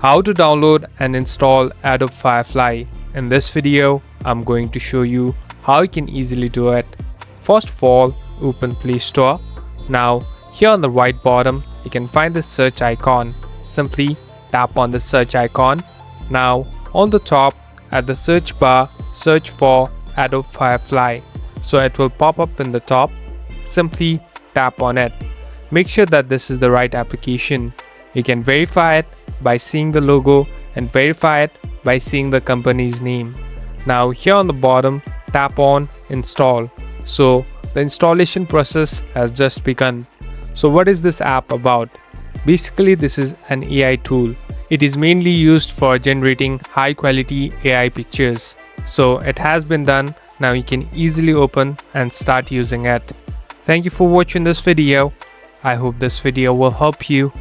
How to download and install Adobe Firefly. In this video, I'm going to show you how you can easily do it. First of all, open Play Store. Now, here on the right bottom, you can find the search icon. Simply tap on the search icon. Now, on the top, at the search bar, search for Adobe Firefly. So it will pop up in the top. Simply tap on it. Make sure that this is the right application. You can verify it by seeing the logo and verify it by seeing the company's name. Now here on the bottom, tap on install. So the installation process has just begun. So what is this app about? Basically, this is an AI tool. It is mainly used for generating high quality AI pictures. So it has been done. Now you can easily open and start using it. Thank you for watching this video. I hope this video will help you.